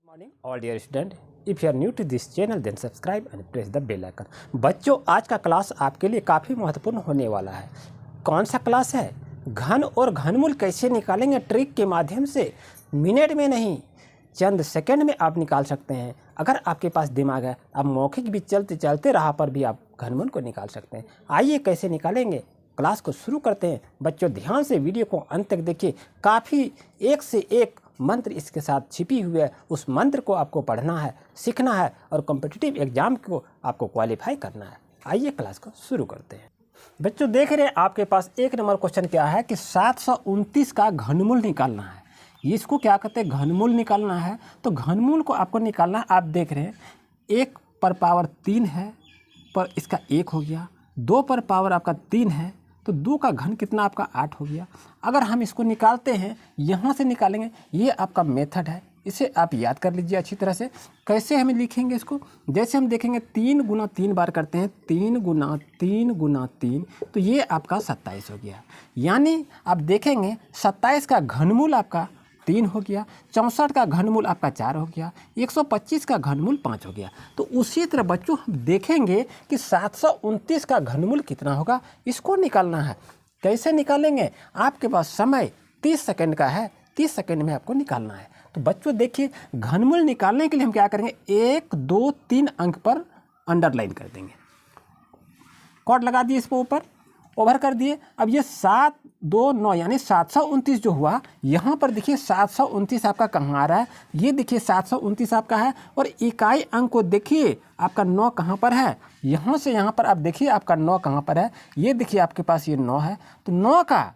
Morning all dear student, if you are new to this channel then subscribe and press the bell icon। बच्चों आज का class आपके लिए काफ़ी महत्वपूर्ण होने वाला है। कौन सा क्लास है? घन और घनमूल कैसे निकालेंगे ट्रिक के माध्यम से। मिनट में नहीं चंद सेकंड में आप निकाल सकते हैं। अगर आपके पास दिमाग है आप मौखिक भी चलते चलते राह पर भी आप घनमूल को निकाल सकते हैं। आइए कैसे निकालेंगे क्लास को शुरू करते हैं। बच्चों ध्यान से वीडियो को अंत तक देखिए, काफ़ी एक से एक मंत्र इसके साथ छिपी हुई है। उस मंत्र को आपको पढ़ना है, सीखना है और कॉम्पिटिटिव एग्जाम को आपको क्वालिफाई करना है। आइए क्लास को शुरू करते हैं। बच्चों देख रहे हैं आपके पास एक नंबर क्वेश्चन क्या है कि 729 का घनमूल निकालना है। इसको क्या कहते हैं? घनमूल निकालना है। तो घनमूल को आपको निकालना है। आप देख रहे हैं 1 पर पावर 3 है, पर इसका 1 हो गया। 2 पर पावर आपका 3 है, तो 2 का घन कितना आपका 8 हो गया। अगर हम इसको निकालते हैं यहाँ से निकालेंगे, ये आपका मेथड है, इसे आप याद कर लीजिए अच्छी तरह से। कैसे हमें लिखेंगे इसको? जैसे हम देखेंगे 3 गुना 3 बार करते हैं, 3 गुना 3 गुना 3, तो ये आपका 27 हो गया। यानी आप देखेंगे 27 का घनमूल आपका 3 हो गया, 64 का घनमूल आपका 4 हो गया, 125 का घनमूल 5 हो गया। तो उसी तरह बच्चों हम देखेंगे कि 729 का घनमूल कितना होगा, इसको निकालना है। कैसे निकालेंगे? आपके पास समय 30 सेकंड का है, 30 सेकंड में आपको निकालना है। तो बच्चों देखिए घनमूल निकालने के लिए हम क्या करेंगे, 1 2 3 अंक पर अंडरलाइन कर देंगे, कॉर्ड लगा दिए, इसको ऊपर ओवर कर दिए। अब ये 7 2 9 यानी 729 जो हुआ, यहाँ पर देखिए 729 आपका कहाँ आ रहा है, ये देखिए 729 आपका है। और इकाई अंक को देखिए आपका 9 कहाँ पर है, यहाँ से यहाँ पर आप देखिए आपका 9 कहाँ पर है, ये देखिए आपके पास ये 9 है। तो 9 का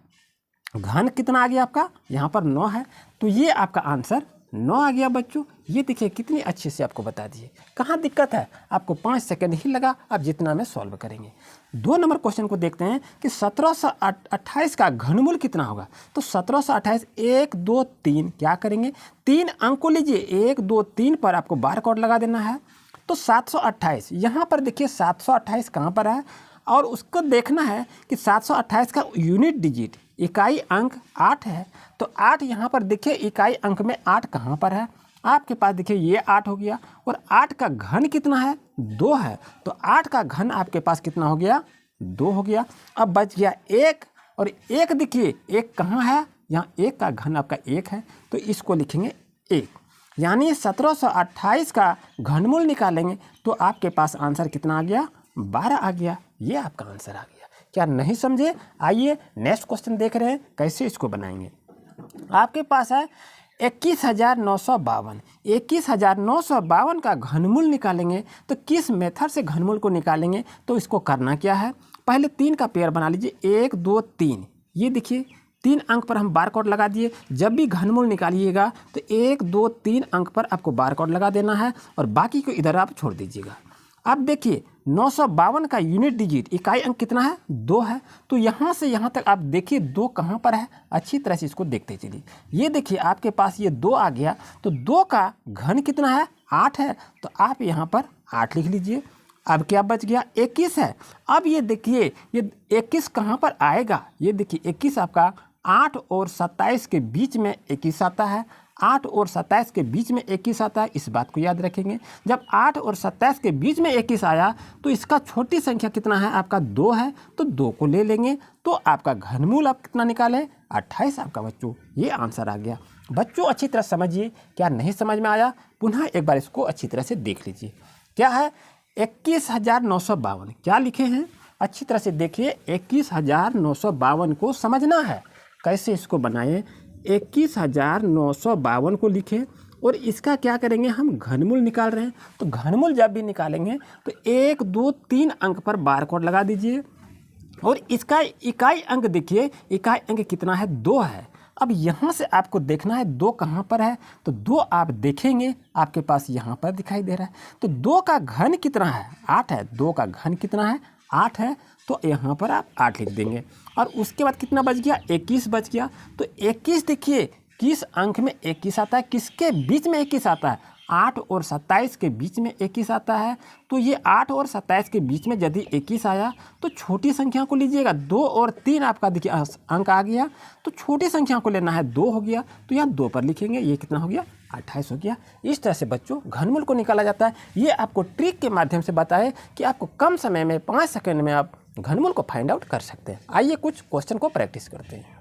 घन कितना आ गया आपका, यहाँ पर 9 है, तो ये आपका आंसर 9 आ गया। बच्चों ये देखिए कितनी अच्छे से आपको बता दिए। कहाँ दिक्कत है? आपको 5 सेकंड ही लगा, आप जितना में सॉल्व करेंगे। 2 नंबर क्वेश्चन को देखते हैं कि 1728 का घनमूल कितना होगा। तो 1728 1 2 3 क्या करेंगे, 3 अंक को लीजिए, 1 2 3 पर आपको बार कोड लगा देना है। तो 728 यहाँ पर देखिए 728 कहाँ पर है, और उसको देखना है कि 728 का यूनिट डिजिट इकाई अंक 8 है। तो 8 यहाँ पर देखिए इकाई अंक में 8 कहाँ पर है, आपके पास देखिए ये 8 हो गया। और 8 का घन कितना है, 2 है। तो 8 का घन आपके पास कितना हो गया, 2 हो गया। अब बच गया 1, और 1 देखिए 1 कहाँ है, यहाँ 1 का घन आपका 1 है, तो इसको लिखेंगे 1। यानी 1728 का घनमूल निकालेंगे तो आपके पास आंसर कितना आ गया, 12 आ गया। ये आपका आंसर आ गया। क्या नहीं समझे? आइए नेक्स्ट क्वेश्चन देख रहे हैं कैसे इसको बनाएंगे। आपके पास है 21,952। 21,952 का घनमूल निकालेंगे तो किस मेथड से घनमूल को निकालेंगे? तो इसको करना क्या है, पहले 3 का पेयर बना लीजिए, 1 2 3। ये देखिए 3 अंक पर हम बार कोड लगा दिए। जब भी घनमूल निकालिएगा तो 1 2 3 अंक पर आपको बार कोड लगा देना है, और बाकी को इधर आप छोड़ दीजिएगा। अब देखिए 952 का यूनिट डिजिट इकाई अंक कितना है, 2 है। तो यहाँ से यहाँ तक आप देखिए 2 कहाँ पर है, अच्छी तरह से इसको देखते चलिए। ये देखिए आपके पास ये 2 आ गया, तो 2 का घन कितना है, 8 है। तो आप यहाँ पर 8 लिख लीजिए। अब क्या बच गया, 21 है। अब ये देखिए ये 21 कहाँ पर आएगा, ये देखिए 21 आपका 8 और 27 के बीच में 21 आता है। 8 और 27 के बीच में 21 आता है, इस बात को याद रखेंगे। जब 8 और 27 के बीच में 21 आया तो इसका छोटी संख्या कितना है, आपका 2 है, तो 2 को ले लेंगे। तो आपका घनमूल आप कितना निकालें, 28 आपका। बच्चों ये आंसर आ गया। बच्चों अच्छी तरह समझिए, क्या नहीं समझ में आया पुनः एक बार इसको अच्छी तरह से देख लीजिए। क्या है 21,952, क्या लिखे हैं अच्छी तरह से देखिए। 21,952 को समझना है, कैसे इसको बनाएं। 21,952 को लिखें और इसका क्या करेंगे, हम घनमूल निकाल रहे हैं। तो घनमूल जब भी निकालेंगे तो 1 2 3 अंक पर बार कोड लगा दीजिए, और इसका इकाई अंक देखिए, इकाई अंक कितना है, 2 है। अब यहाँ से आपको देखना है 2 कहाँ पर है, तो 2 आप देखेंगे आपके पास यहाँ पर दिखाई दे रहा है। तो 2 का घन कितना है, 8 है। 2 का घन कितना है, 8 है। तो यहाँ पर आप 8 लिख देंगे, और उसके बाद कितना बच गया, 21 बच गया। तो 21 देखिए किस अंक में 21 आता है, किसके बीच में 21 आता है, 8 और 27 के बीच में 21 आता है, तो ये 8 और 27 के बीच में यदि 21 आया तो छोटी संख्या को लीजिएगा। 2 और 3 आपका देखिए अंक आ गया, तो छोटी संख्या को लेना है, 2 हो गया, तो यहाँ 2 पर लिखेंगे, ये कितना हो गया 28 हो गया। इस तरह से बच्चों घनमूल को निकाला जाता है। ये आपको ट्रिक के माध्यम से बताए कि आपको कम समय में 5 सेकंड में आप घनमूल को फाइंड आउट कर सकते हैं। आइए कुछ क्वेश्चन को प्रैक्टिस करते हैं।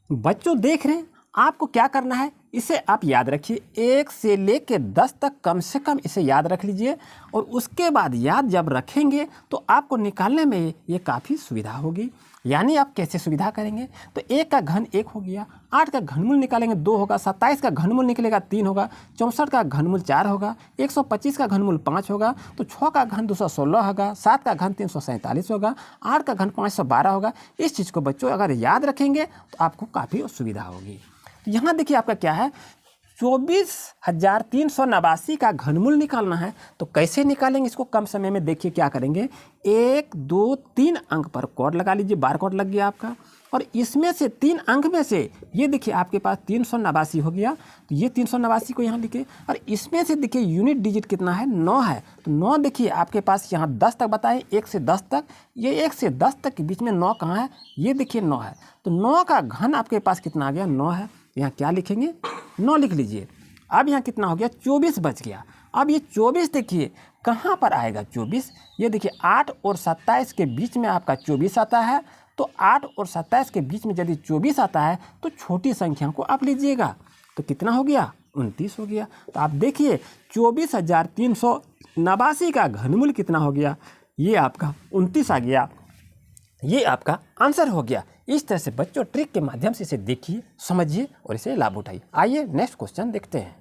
बच्चों देख रहे हैं, आपको क्या करना है, इसे आप याद रखिए, 1 से लेकर 10 तक कम से कम इसे याद रख लीजिए, और उसके बाद याद जब रखेंगे तो आपको निकालने में ये काफ़ी सुविधा होगी। यानी आप कैसे सुविधा करेंगे, तो 1 का घन 1 हो गया, 8 का घनमूल निकालेंगे 2 होगा, 27 का घनमूल निकलेगा 3 होगा, 64 का घनमूल 4 होगा, 125 का घनमूल 5 होगा, तो 6 का घन 216 होगा, 7 का घन 347 होगा, 8 का घन 512 होगा। इस चीज़ को बच्चों अगर याद रखेंगे तो आपको काफ़ी सुविधा होगी। तो यहाँ देखिए आपका क्या है, 24,389 का घनमूल निकालना है, तो कैसे निकालेंगे इसको कम समय में। देखिए क्या करेंगे, 1 2 3 अंक पर कोड लगा लीजिए, बार कोड लग गया आपका, और इसमें से 3 अंक में से ये देखिए आपके पास 389 हो गया, तो ये 389 को यहाँ लिखे, और इसमें से देखिए यूनिट डिजिट कितना है, 9 है, तो 9 देखिए आपके पास यहाँ 10 तक बताएं, 1 से 10 तक, ये 1 से 10 तक के बीच में 9 कहाँ है, ये देखिए 9 है, तो 9 का घन आपके पास कितना आ गया, 9 है, यहाँ क्या लिखेंगे 9 लिख लीजिए। अब यहाँ कितना हो गया, 24 बच गया। अब ये 24 देखिए कहाँ पर आएगा 24, ये देखिए 8 और 27 के बीच में आपका 24 आता है, तो 8 और 27 के बीच में यदि 24 आता है तो छोटी संख्या को आप लीजिएगा, तो कितना हो गया 29 हो गया। तो आप देखिए 24,389 का घनमूल कितना हो गया, ये आपका 29 आ गया, ये आपका आंसर हो गया। इस तरह से बच्चों ट्रिक के माध्यम से इसे देखिए, समझिए और इसे लाभ उठाइए। आइए नेक्स्ट क्वेश्चन देखते हैं।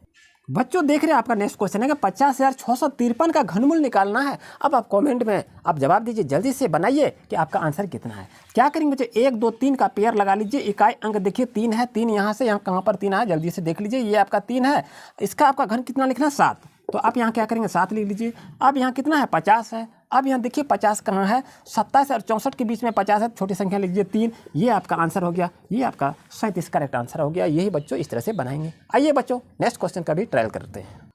बच्चों देख रहे हैं आपका नेक्स्ट क्वेश्चन है कि 50,653 का घनमूल निकालना है। अब आप कमेंट में आप जवाब दीजिए, जल्दी से बनाइए कि आपका आंसर कितना है। क्या करेंगे बच्चे, 1 2 3 का पेयर लगा लीजिए, इकाई अंक देखिए 3 है, 3 यहाँ से यहाँ कहाँ पर 3 आया, जल्दी से देख लीजिए, ये आपका 3 है, इसका आपका घन कितना लिखना है 7, तो आप यहाँ क्या करेंगे 7 लिख लीजिए। अब यहाँ कितना है 50 है, अब यहाँ देखिए 50 कहाँ है, 27 और 64 के बीच में 50 है, छोटी संख्या लिख लीजिए 3, ये आपका आंसर हो गया, ये आपका 37 करेक्ट आंसर हो गया। यही बच्चों इस तरह से बनाएंगे। आइए बच्चों नेक्स्ट क्वेश्चन का भी ट्रायल करते हैं।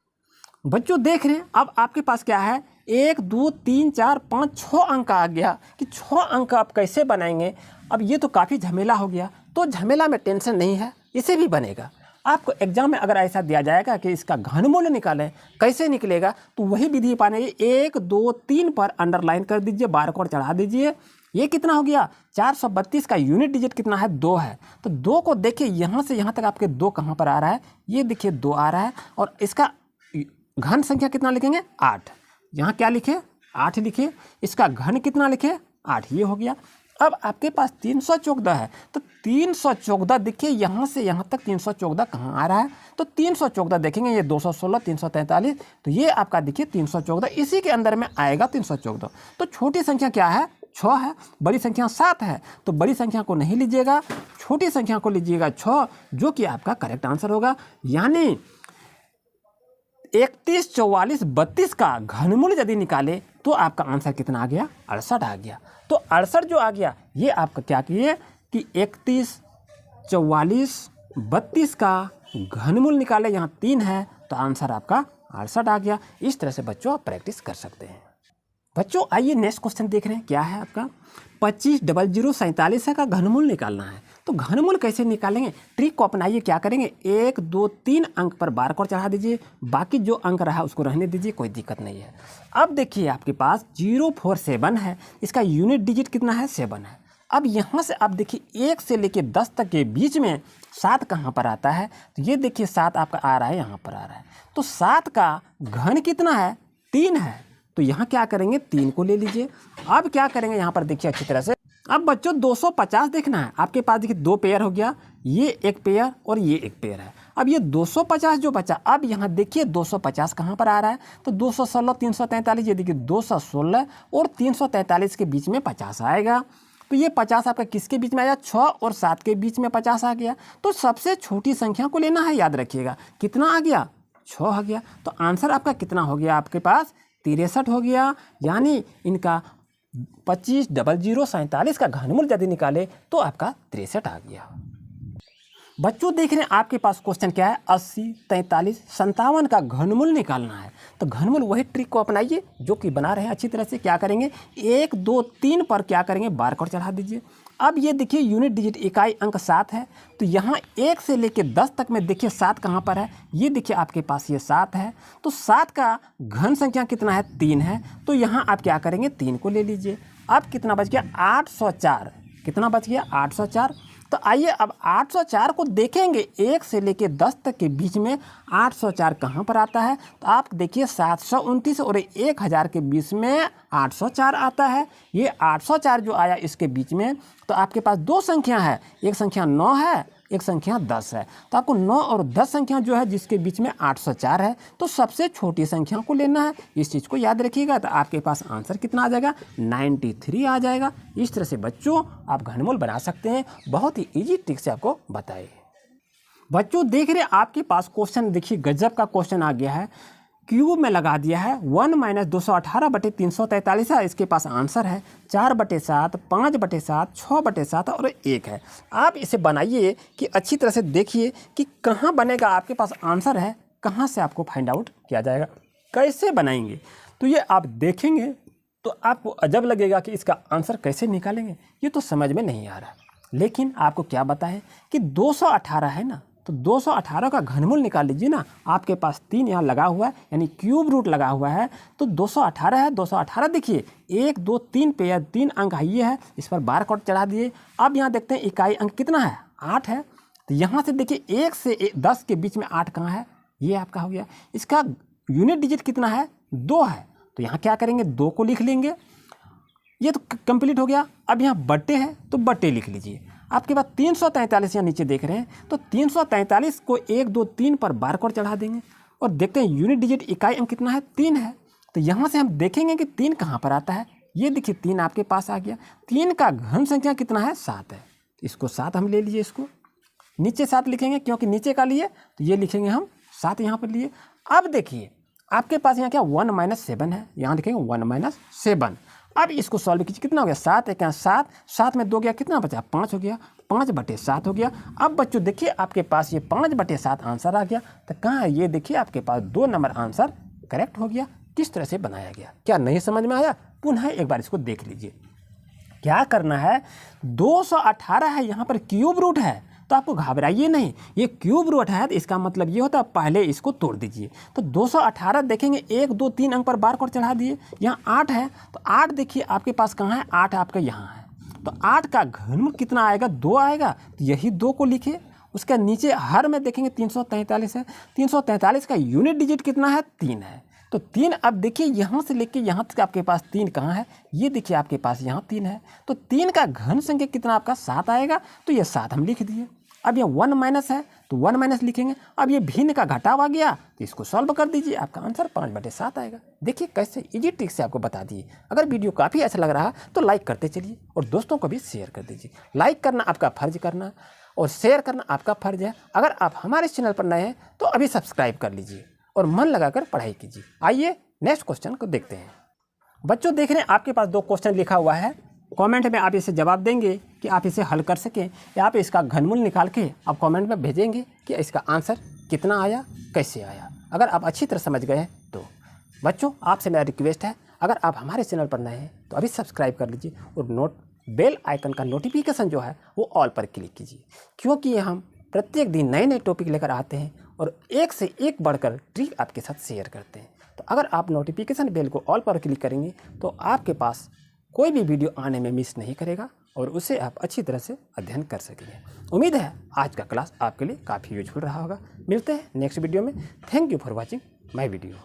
बच्चों देख रहे हैं अब आपके पास क्या है, 1 2 3 4 5 6 अंक आ गया कि 6 अंक आप कैसे बनाएंगे। अब ये तो काफ़ी झमेला हो गया, तो झमेला में टेंशन नहीं है, इसे भी बनेगा। आपको एग्जाम में अगर ऐसा दिया जाएगा कि इसका घनमूल निकालें, कैसे निकलेगा, तो वही विधि पाने 1 2 3 पर अंडरलाइन कर दीजिए, बार कोड चढ़ा दीजिए। ये कितना हो गया 432 का यूनिट डिजिट कितना है 2 है, तो 2 को देखिए यहाँ से यहाँ तक आपके 2 कहाँ पर आ रहा है, ये देखिए 2 आ रहा है, और इसका घन संख्या कितना लिखेंगे 8, यहाँ क्या लिखे 8 लिखे, इसका घन कितना लिखे 8, ये हो गया। अब आपके पास 314 है, तो 314 देखिए यहाँ से यहाँ तक 314 कहाँ आ रहा है, तो 314 देखेंगे, ये 216 343, तो ये आपका देखिए 314 इसी के अंदर में आएगा 314। तो छोटी संख्या क्या है 6 है, बड़ी संख्या 7 है, तो बड़ी संख्या को नहीं लीजिएगा, छोटी संख्या को लीजिएगा 6, जो कि आपका करेक्ट आंसर होगा। यानी 31 44 32 का घनमूल यदि निकाले तो आपका आंसर कितना आ गया 68 आ गया। तो 68 जो आ गया, ये आपका क्या किए कि 31 44 32 का घनमूल निकाले, यहाँ 3 है, तो आंसर आपका 68 आ गया। इस तरह से बच्चों आप प्रैक्टिस कर सकते हैं। बच्चों आइए नेक्स्ट क्वेश्चन देख रहे हैं, क्या है आपका 25,047 का घनमूल निकालना है। तो घनमूल कैसे निकालेंगे, ट्रिक को अपनाइए। क्या करेंगे 1 2 3 अंक पर बार कोड चढ़ा दीजिए, बाकी जो अंक रहा उसको रहने दीजिए, कोई दिक्कत नहीं है। अब देखिए आपके पास 047 है, इसका यूनिट डिजिट कितना है 7 है। अब यहाँ से आप देखिए 1 से लेकर 10 तक के बीच में 7 कहाँ पर आता है, तो ये देखिए 7 आपका आ रहा है, यहाँ पर आ रहा है, तो 7 का घन कितना है 3 है, तो यहाँ क्या करेंगे 3 को ले लीजिए। अब क्या करेंगे यहाँ पर देखिए अच्छी तरह से, अब बच्चों 250 देखना है। आपके पास देखिए 2 पेयर हो गया, ये एक पेयर और ये एक पेयर है। अब ये 250 जो बचा, अब यहाँ देखिए 250 कहाँ पर आ रहा है, तो 216 343, ये देखिए 216 और 343 के बीच में 50 आएगा, तो ये 50 आपका किसके बीच में आया 6 और 7 के बीच में 50 आ गया। तो सबसे छोटी संख्या को लेना है, याद रखिएगा कितना आ गया 6 आ गया। तो आंसर आपका कितना हो गया आपके पास 63 हो गया। यानी इनका 25,047 का घनमूल यदि निकाले तो आपका 63 आ गया। बच्चों देख रहे हैं आपके पास क्वेश्चन क्या है, 80, 43, 57 का घनमूल निकालना है। तो घनमूल वही ट्रिक को अपनाइए जो कि बना रहे हैं अच्छी तरह से। क्या करेंगे, 1, 2, 3 पर क्या करेंगे, बार कोड चढ़ा दीजिए। अब ये देखिए यूनिट डिजिट इकाई अंक 7 है, तो यहाँ 1 से लेकर 10 तक में देखिए 7 कहाँ पर है, ये देखिए आपके पास ये 7 है। तो 7 का घन संख्या कितना है, 3 है। तो यहाँ आप क्या करेंगे, 3 को ले लीजिए। अब कितना बच गया, 804। कितना बच गया, 804। तो आइए अब 804 को देखेंगे, 1 से लेकर 10 तक के बीच में 804 कहाँ पर आता है। तो आप देखिए 729 और 1000 के बीच में 804 आता है। ये 804 जो आया इसके बीच में, तो आपके पास दो संख्या है, एक संख्या 9 है, एक संख्या 10 है। तो आपको 9 और 10 संख्या जो है जिसके बीच में 804 है, तो सबसे छोटी संख्या को लेना है। इस चीज़ को याद रखिएगा। तो आपके पास आंसर कितना आ जाएगा, 93 आ जाएगा। इस तरह से बच्चों आप घनमूल बना सकते हैं, बहुत ही ईजी ट्रिक से आपको बताए। बच्चों देख रहे हैं आपके पास क्वेश्चन, देखिए गजब का क्वेश्चन आ गया है, क्यूब में लगा दिया है। 1 - 218/343 है। इसके पास आंसर है 4/7, 5/7, 6/7 और 1 है। आप इसे बनाइए कि अच्छी तरह से देखिए कि कहाँ बनेगा। आपके पास आंसर है, कहाँ से आपको फाइंड आउट किया जाएगा, कैसे बनाएंगे। तो ये आप देखेंगे तो आपको अजब लगेगा कि इसका आंसर कैसे निकालेंगे, ये तो समझ में नहीं आ रहा। लेकिन आपको क्या बताएं कि 218 है ना, तो 218 का घनमूल निकाल लीजिए ना। आपके पास 3 यहाँ लगा हुआ है, यानी क्यूब रूट लगा हुआ है। तो 218 है, 218 देखिए 1, 2, 3 पे या 3 अंक है, ये है, इस पर बार कोड चढ़ा दिए। अब यहाँ देखते हैं इकाई अंक कितना है, 8 है। तो यहाँ से देखिए 1 से 10 के बीच में 8 कहाँ है, ये आपका हो गया। इसका यूनिट डिजिट कितना है, 2 है। तो यहाँ क्या करेंगे, 2 को लिख लेंगे। ये तो कंप्लीट हो गया। अब यहाँ बट्टे है तो बट्टे लिख लीजिए। आपके पास 343 यहाँ नीचे देख रहे हैं, तो 343 को 1, 2, 3 पर बार कोड चढ़ा देंगे और देखते हैं यूनिट डिजिट इकाई अंक कितना है, 3 है। तो यहाँ से हम देखेंगे कि 3 कहाँ पर आता है। ये देखिए 3 आपके पास आ गया। 3 का घन संख्या कितना है, 7 है। इसको 7 हम ले लीजिए, इसको नीचे 7 लिखेंगे क्योंकि नीचे का लिए, तो ये लिखेंगे हम 7 यहाँ पर लिए। अब देखिए आपके पास यहाँ क्या 1 - 7 है, यहाँ लिखेंगे 1 - 7। अब इसको सॉल्व कीजिए, कितना हो गया, 7 है क्या, 7, 7 में 2 गया, कितना बचा, 5 हो गया, 5/7 हो गया। अब बच्चों देखिए आपके पास ये 5/7 आंसर आ गया। तो कहाँ है, ये देखिए आपके पास 2 नंबर आंसर करेक्ट हो गया। किस तरह से बनाया गया, क्या नहीं समझ में आया, पुनः एक बार इसको देख लीजिए। क्या करना है, 218 है, यहाँ पर क्यूब रूट है, तो आपको घबराइए नहीं। ये क्यूब रूट है तो इसका मतलब ये होता है पहले इसको तोड़ दीजिए। तो 218 देखेंगे, 1, 2, 3 अंक पर बार कोड चढ़ा दिए। यहाँ 8 है, तो 8 देखिए आपके पास कहाँ है, 8 आपका यहाँ है। तो 8 का घनमूल कितना आएगा, 2 आएगा। तो यही 2 को लिखिए। उसके नीचे हर में देखेंगे 343 है। 343 का यूनिट डिजिट कितना है, 3 है। तो 3, अब देखिए यहाँ से लेके यहाँ तक आपके पास 3 कहाँ है, ये देखिए आपके पास यहाँ 3 है। तो 3 का घन संख्या कितना आपका, 7 आएगा। तो ये 7 हम लिख दिए। अब ये 1 माइनस है, तो 1 माइनस लिखेंगे। अब ये भिन्न का घटाव आ गया, तो इसको सॉल्व कर दीजिए, आपका आंसर 5/7 आएगा। देखिए कैसे इजी ट्रिक से आपको बता दिए। अगर वीडियो काफ़ी अच्छा लग रहा तो लाइक करते चलिए और दोस्तों को भी शेयर कर दीजिए। लाइक करना आपका फ़र्ज करना और शेयर करना आपका फ़र्ज है। अगर आप हमारे चैनल पर नए हैं तो अभी सब्सक्राइब कर लीजिए और मन लगाकर पढ़ाई कीजिए। आइए नेक्स्ट क्वेश्चन को देखते हैं। बच्चों देख रहे हैं आपके पास 2 क्वेश्चन लिखा हुआ है। कमेंट में आप इसे जवाब देंगे कि आप इसे हल कर सकें, या आप इसका घनमूल निकाल के आप कमेंट में भेजेंगे कि इसका आंसर कितना आया, कैसे आया। अगर आप अच्छी तरह समझ गए हैं तो बच्चों आपसे मेरा रिक्वेस्ट है, अगर आप हमारे चैनल पर नए हैं तो अभी सब्सक्राइब कर लीजिए और बेल आइकन का नोटिफिकेशन जो है वो ऑल पर क्लिक कीजिए, क्योंकि हम प्रत्येक दिन नए नए टॉपिक लेकर आते हैं और एक से एक बढ़कर ट्रिक आपके साथ शेयर करते हैं। तो अगर आप नोटिफिकेशन बेल को ऑल पर क्लिक करेंगे तो आपके पास कोई भी वीडियो आने में मिस नहीं करेगा और उसे आप अच्छी तरह से अध्ययन कर सकेंगे। उम्मीद है आज का क्लास आपके लिए काफ़ी यूजफुल रहा होगा। मिलते हैं नेक्स्ट वीडियो में। Thank you for watching my video.